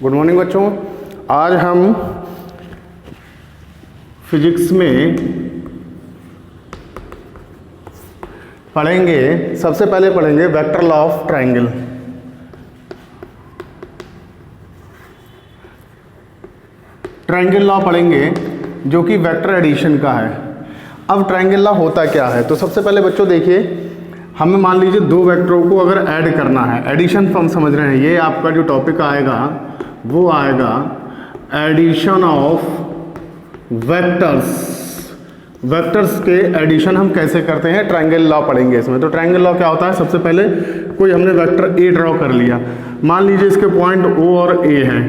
Good morning बच्चों। आज हम फिजिक्स में पढ़ेंगे, सबसे पहले पढ़ेंगे vector law of triangle. Triangle law पढ़ेंगे जो कि वेक्टर एडिशन का है। अब ट्रायंगल लॉ होता क्या है, तो सबसे पहले बच्चों देखिए, हमें मान लीजिए दो वेक्टरों को अगर ऐड करना है, एडिशन हम समझ रहे हैं, ये आपका जो टॉपिक आएगा वो आएगा एडिशन ऑफ वेक्टर्स। वेक्टर्स के एडिशन हम कैसे करते हैं, ट्रायंगल लॉ पढ़ेंगे इसमें। तो ट्रायंगल लॉ क्या होता है, सबसे पहले कोई हमने वेक्टर ए ड्रॉ कर लिया, मान लीजिए इसके पॉइंट ओ और ए हैं।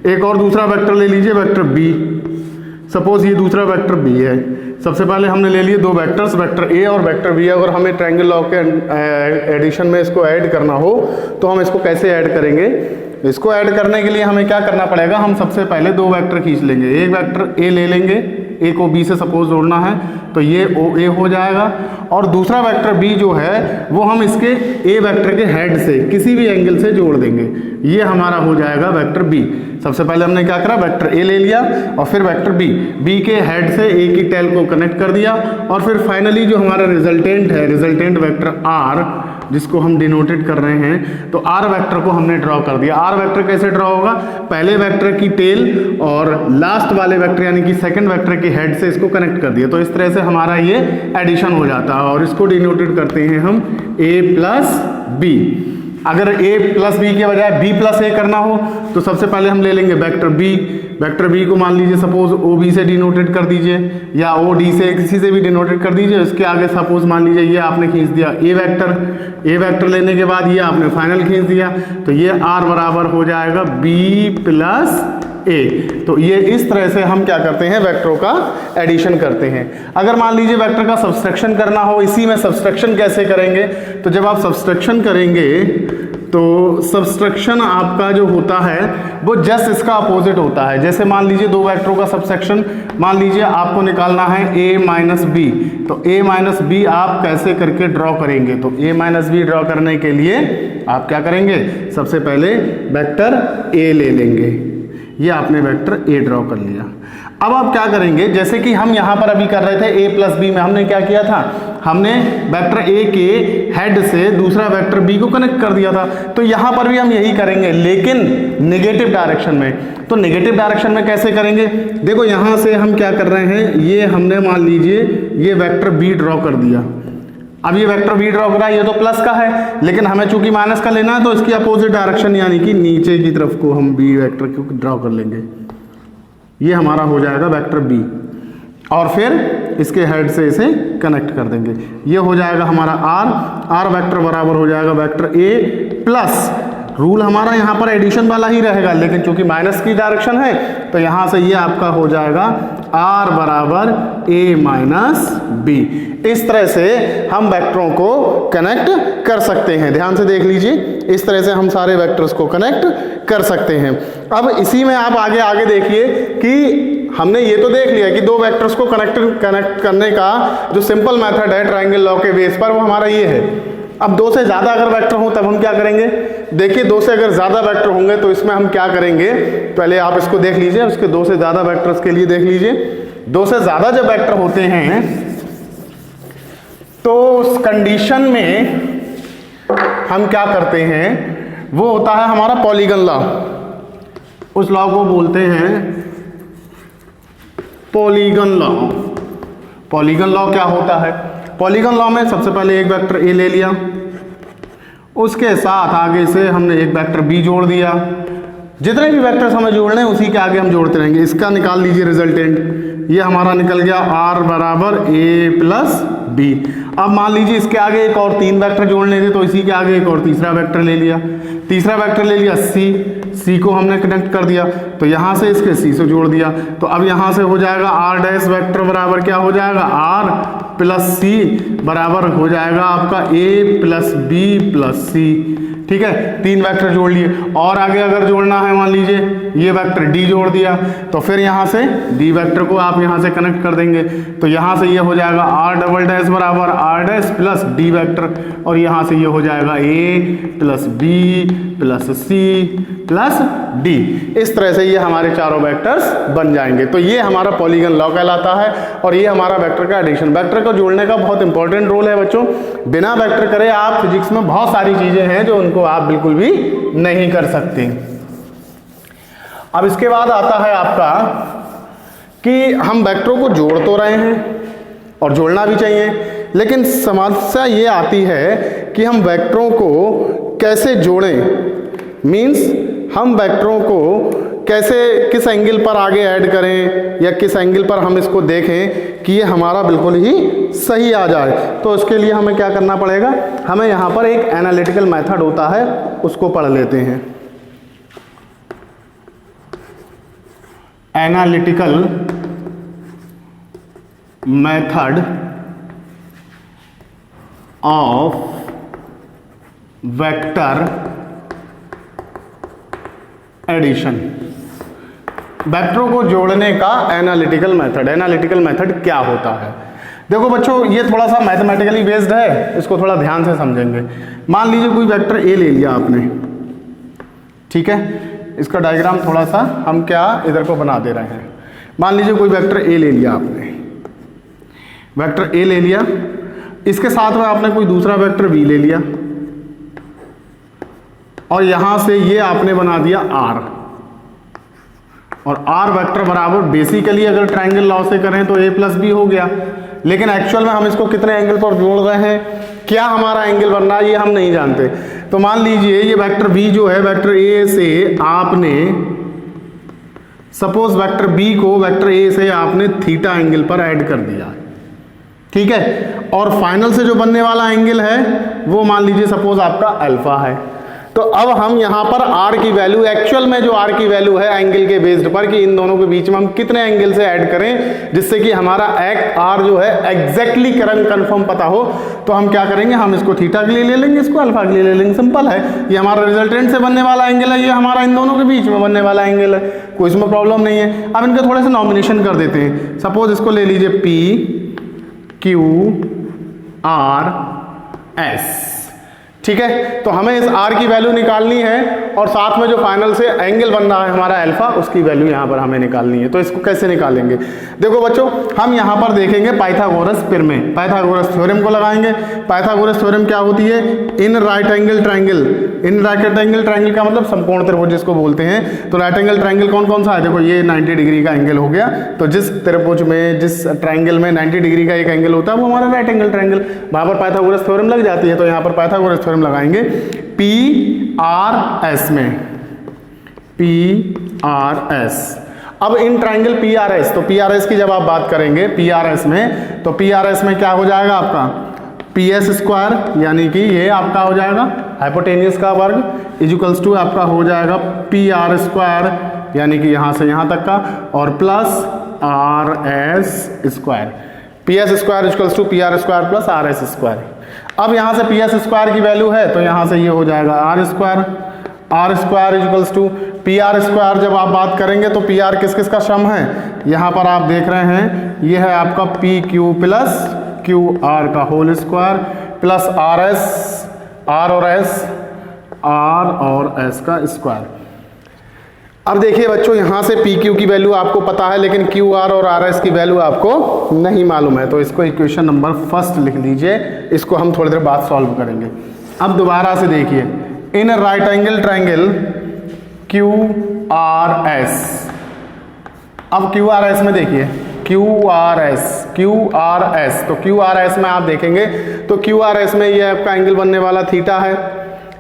एक और दूसरा वेक्टर ले लीजिए, वेक्टर बी, सपोज ये दूसरा वेक्टर बी है। सबसे पहले हमने ले लिए दो वेक्टर्स, वेक्टर ए और वेक्टर बी। अगर हमें ट्रायंगल लॉ के एडिशन में इसको ऐड करना हो तो हम इसको कैसे ऐड करेंगे, इसको ऐड करने के लिए हमें क्या करना पड़ेगा, हम सबसे पहले दो वेक्टर खींच लेंगे। एक वेक्टर ए ले लेंगे, ए को बी से सपोज जोड़ना है तो ये ओ ए हो जाएगा, और दूसरा वेक्टर बी जो है वो हम इसके ए वेक्टर के हेड से किसी भी एंगल से जोड़ देंगे, ये हमारा हो जाएगा वेक्टर बी। सबसे पहले हमने क्या करा, वेक्टर ए ले लिया और फिर वेक्टर बी, बी के हेड से ए की टेल को कनेक्ट कर दिया, और फिर फाइनली जो हमारा रिजल्टेंट है, रिजल्टेंट वेक्टर आर जिसको हम डिनोटेड कर रहे हैं, तो आर वेक्टर को हमने ड्रॉ कर दिया। आर वेक्टर कैसे ड्रॉ होगा, पहले वेक्टर की टेल और लास्ट वाले वेक्टर यानी कि सेकंड वेक्टर के हेड से इसको कनेक्ट कर दिया, तो इस तरह से हमारा ये एडिशन हो जाता है, और इसको डिनोटेड करते हैं हम ए प्लस बी। अगर a प्लस बी के बजाय b प्लस ए करना हो तो सबसे पहले हम ले लेंगे वेक्टर b। वेक्टर b को मान लीजिए सपोज ओ बी से डिनोटेड कर दीजिए, या ओ डी से किसी से भी डिनोटेड कर दीजिए। इसके आगे सपोज मान लीजिए ये आपने खींच दिया a वेक्टर लेने के बाद ये आपने फाइनल खींच दिया, तो ये r बराबर हो जाएगा b प्लस ए। तो ये इस तरह से हम क्या करते हैं, वेक्टरों का एडिशन करते हैं। अगर मान लीजिए वेक्टर का सब्सट्रैक्शन करना हो, इसी में सब्सट्रैक्शन कैसे करेंगे, तो जब आप सब्सट्रैक्शन करेंगे तो सब्सट्रैक्शन आपका जो होता है वो जस्ट इसका अपोजिट होता है। जैसे मान लीजिए दो वेक्टरों का सब्सट्रैक्शन, मान लीजिए आपको निकालना है a माइनस बी, तो a माइनस बी आप कैसे करके ड्रॉ करेंगे, तो a माइनस बी ड्रॉ करने के लिए आप क्या करेंगे, सबसे पहले वेक्टर a ले लेंगे, ये आपने वेक्टर ए ड्रॉ कर लिया। अब आप क्या करेंगे, जैसे कि हम यहाँ पर अभी कर रहे थे ए प्लस बी में, हमने क्या किया था, हमने वेक्टर ए के हेड से दूसरा वेक्टर बी को कनेक्ट कर दिया था। तो यहाँ पर भी हम यही करेंगे, लेकिन नेगेटिव डायरेक्शन में। तो नेगेटिव डायरेक्शन में कैसे करेंगे, देखो यहाँ से हम क्या कर रहे हैं, ये हमने मान लीजिए ये वेक्टर बी ड्रॉ कर दिया। अब ये वेक्टर बी ड्रॉ करा, ये तो प्लस का है, लेकिन हमें चूंकि माइनस का लेना है तो इसकी अपोजिट डायरेक्शन यानी कि नीचे की तरफ को हम बी वेक्टर को ड्रॉ कर लेंगे। ये हमारा हो जाएगा वेक्टर बी, और फिर इसके हेड से इसे कनेक्ट कर देंगे, ये हो जाएगा हमारा आर वेक्टर बराबर हो जाएगा वेक्टर ए प्लस, रूल हमारा यहाँ पर एडिशन वाला ही रहेगा, लेकिन चूंकि माइनस की डायरेक्शन है तो यहाँ से ये आपका हो जाएगा आर बराबर ए माइनस बी। इस तरह से हम वेक्टरों को कनेक्ट कर सकते हैं। ध्यान से देख लीजिए, इस तरह से हम सारे वेक्टर्स को कनेक्ट कर सकते हैं। अब इसी में आप आगे देखिए कि हमने ये तो देख लिया कि दो वेक्टर्स को कनेक्ट करने का जो सिंपल मेथड है ट्रायंगल लॉ के बेस पर, वो हमारा ये है। अब दो से ज्यादा अगर वेक्टर हो तब हम क्या करेंगे, देखिए दो से अगर ज्यादा वेक्टर होंगे तो इसमें हम क्या करेंगे, पहले आप इसको देख लीजिए, उसके दो से ज्यादा वेक्टर्स के लिए देख लीजिए। दो से ज्यादा जब वेक्टर होते हैं तो उस कंडीशन में हम क्या करते हैं, वो होता है हमारा पॉलीगन लॉ। उस लॉ को बोलते हैं पॉलीगन लॉ। पॉलीगन लॉ क्या होता है, पॉलीगन लॉ में सबसे पहले एक वेक्टर ए ले लिया, उसके साथ आगे से हमने एक वेक्टर बी जोड़ दिया। जितने भी वेक्टर्स हमें जोड़ने हैं उसी के आगे हम जोड़ते रहेंगे। इसका निकाल लीजिए रिजल्टेंट, ये हमारा निकल गया आर बराबर ए प्लस बी। अब मान लीजिए इसके आगे एक और तीन वेक्टर जोड़ने थे, तो इसी के आगे एक और तीसरा वेक्टर ले लिया, सी को हमने कनेक्ट कर दिया, तो यहाँ से इसके सी से जोड़ दिया, तो अब यहाँ से हो जाएगा आर डैश वेक्टर बराबर क्या हो जाएगा, आर प्लस सी बराबर हो जाएगा आपका ए प्लस बी प्लस सी। ठीक है, तीन वेक्टर जोड़ लिए, और आगे अगर जोड़ना है मान लीजिए ये वेक्टर डी जोड़ दिया, तो फिर यहाँ से डी वेक्टर को आप यहाँ से कनेक्ट कर देंगे, तो यहाँ से ये हो जाएगा आर डबल डैश बराबर R dash plus D vector, और यहाँ से ये हो जाएगा A plus B plus C plus minus D. इस तरह से ये हमारे चारों वेक्टर्स बन जाएंगे। तो ये हमारा पॉलीगन लॉ कहलाता है और ये हमारा वेक्टर का एडिशन। वेक्टर को जोड़ने का बहुत इंपॉर्टेंट रोल है बच्चों। बिना वेक्टर करे आप फिजिक्स में बहुत सारी चीजें हैं जो उनको आप बिल्कुल भी नहीं कर सकते। अब इसके बाद आता है आपका कि हम वेक्टरों को जोड़ तो रहे हैं और जोड़ना भी चाहिए, लेकिन समस्या ये आती है कि हम वेक्टरों को कैसे जोड़ें। मीन्स हम वेक्टरों को कैसे, किस एंगल पर आगे ऐड करें या किस एंगल पर हम इसको देखें कि ये हमारा बिल्कुल ही सही आ जाए। तो उसके लिए हमें क्या करना पड़ेगा, हमें यहाँ पर एक एनालिटिकल मेथड होता है, उसको पढ़ लेते हैं। Analytical method of vector addition. वेक्टरों को जोड़ने का एनालिटिकल मेथड। एनालिटिकल मेथड क्या होता है? देखो बच्चों, ये थोड़ा सा मैथमेटिकली बेस्ड है, इसको थोड़ा ध्यान से समझेंगे। मान लीजिए कोई वेक्टर ए ले लिया आपने, ठीक है। इसका डायग्राम थोड़ा सा हम क्या इधर को बना दे रहे हैं। मान लीजिए कोई वेक्टर ए ले लिया आपने, वेक्टर ए ले लिया, इसके साथ में आपने कोई दूसरा वेक्टर बी ले लिया और यहां से ये आपने बना दिया आर। और आर वेक्टर बराबर, बेसिकली अगर ट्रायंगल लॉ से करें तो ए प्लस बी हो गया, लेकिन एक्चुअल में हम इसको कितने एंगल पर जोड़ रहे हैं, क्या हमारा एंगल बन रहा है, ये हम नहीं जानते। तो मान लीजिए ये वेक्टर बी जो है, वेक्टर ए से आपने, सपोज वेक्टर बी को वेक्टर ए से आपने थीटा एंगल पर ऐड कर दिया, ठीक है। और फाइनल से जो बनने वाला एंगल है वो मान लीजिए सपोज आपका अल्फा है। तो अब हम यहां पर आर की वैल्यू, एक्चुअल में जो आर की वैल्यू है एंगल के बेस्ड पर, कि इन दोनों के बीच में हम कितने एंगल से ऐड करें जिससे कि हमारा आर जो है एग्जैक्टली करंट कंफर्म पता हो, तो हम क्या करेंगे, हम इसको थीटा के लिए ले लेंगे, इसको अल्फा के लिए ले लेंगे। सिंपल है, ये हमारा रिजल्टेंट से बनने वाला एंगल है, ये हमारा इन दोनों के बीच में बनने वाला एंगल है, कोई इसमें प्रॉब्लम नहीं है। अब इनका थोड़े से नॉमिनेशन कर देते हैं। सपोज इसको ले लीजिए पी क्यू आर एस, ठीक है। तो हमें इस आर की वैल्यू निकालनी है और साथ में जो फाइनल से एंगल बन रहा है हमारा अल्फा, उसकी वैल्यू यहां पर हमें निकालनी है। तो इसको कैसे निकालेंगे, देखो बच्चों, हम यहां पर देखेंगे पाइथागोरस प्रमेय, पाइथागोरस थ्योरम को लगाएंगे। पाइथागोरस थ्योरम क्या होती है, in right angle triangle. In right angle triangle का मतलब समकोण त्रिभुज जिसको बोलते हैं। तो राइट एंगल ट्रायंगल कौन कौन सा है, देखो ये 90 डिग्री का एंगल हो गया। तो जिस त्रिभुज में, जिस ट्रायंगल में 90 डिग्री का एक एंगल होता है वो हमारा राइट एंगल ट्रायंगल, वहां पर पाइथागोरस थ्योरम लग जाती है। तो यहाँ पर पाइथागोरस थ्योरम लगाएंगे पी आर एस में, पी आर एस। अब in triangle P R S, तो पी आर एस की जब आप बात करेंगे पी आर एस में, तो पी आर एस में क्या हो जाएगा आपका पी एस स्क्वायर, यानी कि ये आपका हो जाएगा हाइपोटेनियस का वर्ग, इजिकल्स टू आपका हो जाएगा पी आर स्क्वायर, यानी कि यहां से यहां तक का, और plus are s square. P s square equals to p r square plus are s square. अब यहां से पी एस स्क्वायर की वैल्यू है तो यहां से ये हो जाएगा are square. R square equals to p r square. जब आप बात करेंगे तो पी आर किस किस का सम है, यहां पर आप देख रहे हैं ये है आपका P Q plus Q R का whole square plus are S, R और एस का स्क्वायर। अब देखिए बच्चों, यहां से पी क्यू की वैल्यू आपको पता है, लेकिन क्यू आर और आर एस की वैल्यू आपको नहीं मालूम है। तो इसको इक्वेशन नंबर फर्स्ट लिख लीजिए, इसको हम थोड़ी देर बाद सॉल्व करेंगे। अब दोबारा से देखिए, in right angle triangle Q R S. अब क्यू आर एस में देखिए, क्यू आर एस, तो क्यू आर एस में आप देखेंगे तो क्यू आर एस में ये आपका एंगल बनने वाला थीटा है,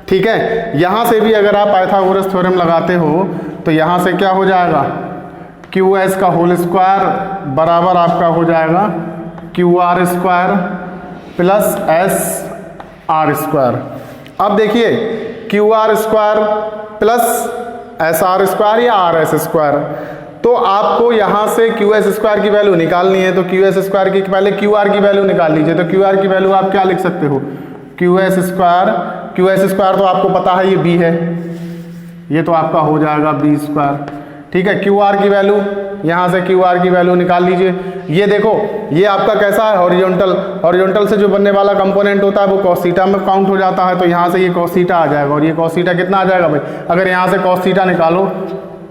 ठीक है। यहां से भी अगर आप पाइथागोरस थ्योरम लगाते हो तो यहां से क्या हो जाएगा, क्यू एस का होल स्क्वायर बराबर आपका हो जाएगा Q r square plus s r square. अब देखिए Q r square plus s r square या आर एस स्क्वायर, तो आपको यहां से क्यू एस स्क्वायर की वैल्यू निकालनी है। तो क्यू एस स्क्वायर की पहले क्यू आर की वैल्यू निकाल लीजिए। तो क्यू आर की वैल्यू आप क्या लिख सकते हो, क्यू एस स्क्वायर तो आपको पता है ये बी है, ये तो आपका हो जाएगा बी स्क्वायर, ठीक है। क्यू आर की वैल्यू यहाँ से क्यू आर की वैल्यू निकाल लीजिए। ये देखो ये आपका कैसा है, हॉरिजॉन्टल, हॉरिजॉन्टल से जो बनने वाला कंपोनेंट होता है वो कॉस थीटा में काउंट हो जाता है, तो यहाँ से ये कॉस थीटा आ जाएगा। और ये कॉस थीटा कितना आ जाएगा भाई, अगर यहाँ से कॉस थीटा निकालो,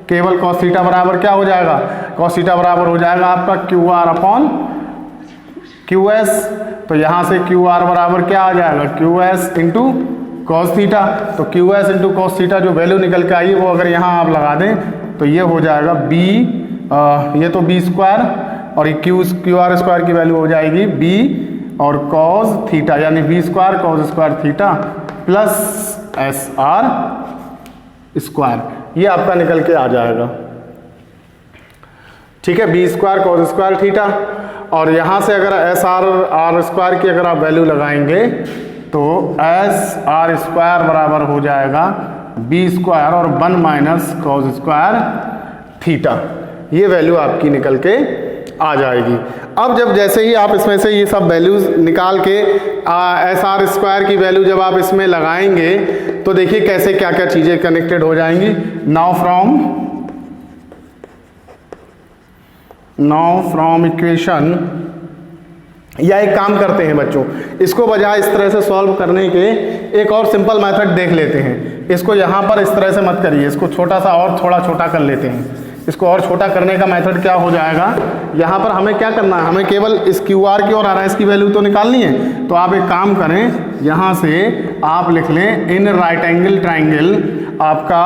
केवल कॉस थीटा बराबर क्या हो जाएगा, कॉस थीटा बराबर हो जाएगा आपका Q R upon Q S. तो यहाँ से क्यू आर बराबर क्या आ जाएगा, Q S into cos theta. तो Q S into cos theta जो वैल्यू निकल के आई वो अगर यहाँ आप लगा दें तो ये हो जाएगा बी, ये तो बी स्क्वायर और ये क्यू आर स्क्वायर की वैल्यू हो जाएगी बी और कॉस थीटा, यानी b square cos square theta plus s r square, ये आपका निकल के आ जाएगा। ठीक है, b square cos square theta, और यहाँ से अगर एस आर स्क्वायर की अगर आप वैल्यू लगाएंगे तो एस आर स्क्वायर बराबर हो जाएगा बी स्क्वायर और 1 माइनस कॉस स्क्वायर थीटा, ये वैल्यू आपकी निकल के आ जाएगी। अब जब जैसे ही आप इसमें से ये सब वैल्यूज निकाल के एस आर स्क्वायर की वैल्यू जब आप इसमें लगाएंगे तो देखिए कैसे क्या क्या चीज़ें कनेक्टेड हो जाएंगी। नाउ फ्रॉम इक्वेशन, या एक काम करते हैं बच्चों, इसको बजाय इस तरह से सॉल्व करने के एक और सिंपल मेथड देख लेते हैं। इसको यहाँ पर इस तरह से मत करिए, इसको छोटा सा और थोड़ा छोटा कर लेते हैं। इसको और छोटा करने का मेथड क्या हो जाएगा, यहाँ पर हमें क्या करना है, हमें केवल इस क्यू आर की और आर एस की वैल्यू तो निकालनी है। तो आप एक काम करें, यहाँ से आप लिख लें इन राइट एंगल ट्राइंगल आपका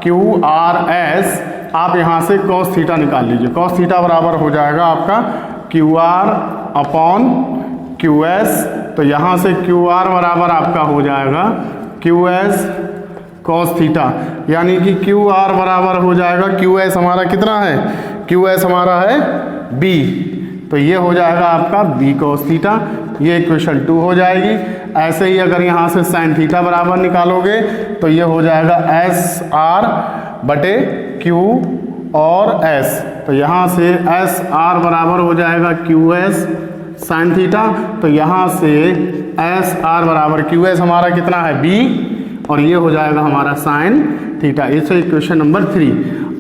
क्यू आर एस, आप यहाँ से कॉस थीटा निकाल लीजिए। कॉस थीटा बराबर हो जाएगा आपका Q R upon Q S. तो यहाँ से क्यू आर बराबर आपका हो जाएगा क्यू एस कॉस थीटा, यानी कि क्यू आर बराबर हो जाएगा क्यू एस हमारा कितना है, क्यू एस हमारा है बी, तो ये हो जाएगा आपका बी कॉस थीटा, ये इक्वेशन 2 हो जाएगी। ऐसे ही अगर यहाँ से साइन थीटा बराबर निकालोगे तो ये हो जाएगा एस आर बटे क्यू और एस, तो यहाँ से एस आर बराबर हो जाएगा क्यू एस साइन थीटा, तो यहाँ से एस आर बराबर क्यू एस हमारा कितना है बी, और ये हो जाएगा हमारा साइन थीटा। इसे इक्वेशन नंबर 3।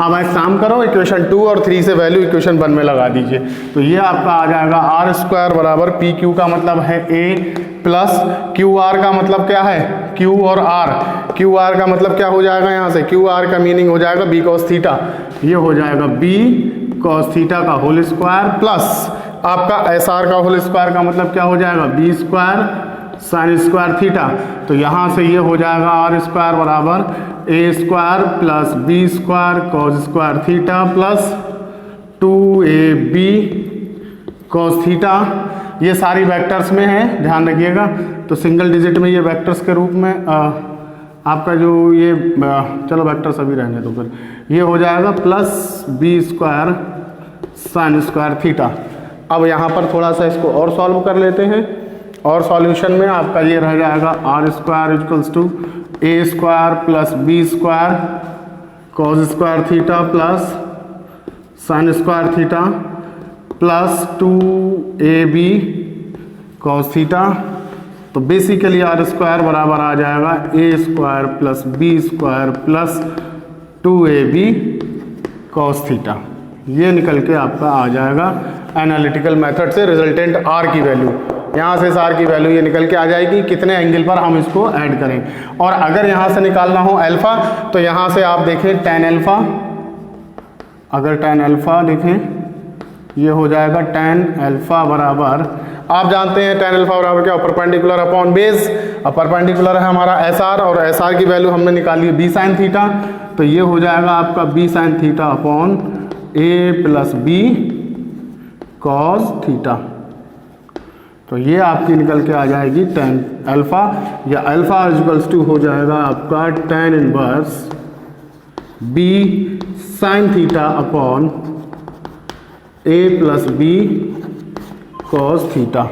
अब एक काम करो, इक्वेशन 2 और 3 से वैल्यू इक्वेशन 1 में लगा दीजिए, तो ये आपका आ जाएगा आर स्क्वायर बराबर पी क्यू का मतलब है ए प्लस क्यू आर का मतलब क्या है क्यू और आर, क्यू आर का मतलब क्या हो जाएगा, यहाँ से क्यू आर का मीनिंग हो जाएगा बी कॉस थीटा, ये हो जाएगा बी कॉस थीटा का होल स्क्वायर प्लस आपका एस आर का होल स्क्वायर का मतलब क्या हो जाएगा B square sine square theta. तो यहाँ से ये हो जाएगा आर स्क्वायर बराबर A square plus B square cos square theta plus 2ab cos theta. ये सारी वेक्टर्स में है, ध्यान रखिएगा। तो सिंगल डिजिट में ये वेक्टर्स के रूप में आपका जो ये चलो वेक्टर्स अभी रहने दो, फिर ये हो जाएगा plus B square sine square theta. अब यहाँ पर थोड़ा सा इसको और सॉल्व कर लेते हैं, और सॉल्यूशन में आपका ये रह जाएगा are square equals to A square plus B square cos square theta plus sine square theta plus 2ab cos theta. तो बेसिकली आर स्क्वायर बराबर आ जाएगा A square plus B square plus 2ab cos theta. ये निकल के आपका आ जाएगा एनालिटिकल मेथड से रिजल्टेंट आर की वैल्यू। यहाँ से आर की वैल्यू ये निकल के आ जाएगी कितने एंगल पर हम इसको ऐड करें। और अगर यहाँ से निकालना हो अल्फा, तो यहाँ से आप देखें tan अल्फा, अगर tan अल्फा देखें ये हो जाएगा tan अल्फा बराबर, आप जानते हैं tan अल्फा बराबर क्या, परपेंडिकुलर अपॉन बेस। अब परपेंडिकुलर है हमारा एस आर, और एस आर की वैल्यू हमने निकाली है बी साइन थीटा, तो ये हो जाएगा आपका B sine theta upon A plus B cos theta. तो ये आपकी निकल के आ जाएगी tan अल्फा, या अल्फा इक्वल्स टू हो जाएगा आपका tan inverse B sine theta upon A plus B cos theta.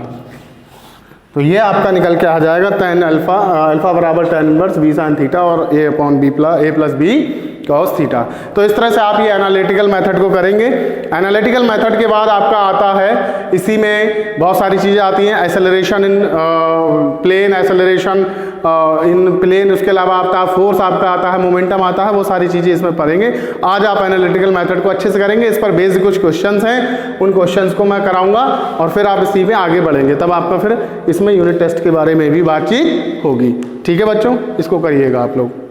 तो ये आपका निकल के आ जाएगा tan अल्फा, अल्फा बराबर tan inverse B sine theta और A upon B A plus B cos theta. तो इस तरह से आप ये एनालिटिकल मेथड को करेंगे। एनालिटिकल मेथड के बाद आपका आता है, इसी में बहुत सारी चीज़ें आती हैं, acceleration in plane, acceleration in plane, उसके अलावा आपका फोर्स आपका आता है, मोमेंटम आता है, वो सारी चीज़ें इसमें पढ़ेंगे। आज आप एनालिटिकल मेथड को अच्छे से करेंगे। इस पर बेस्ड कुछ क्वेश्चंस हैं, उन क्वेश्चंस को मैं कराऊंगा और फिर आप इसी में आगे बढ़ेंगे, तब आपका फिर इसमें यूनिट टेस्ट के बारे में भी बातचीत होगी। ठीक है बच्चों, इसको करिएगा आप लोग।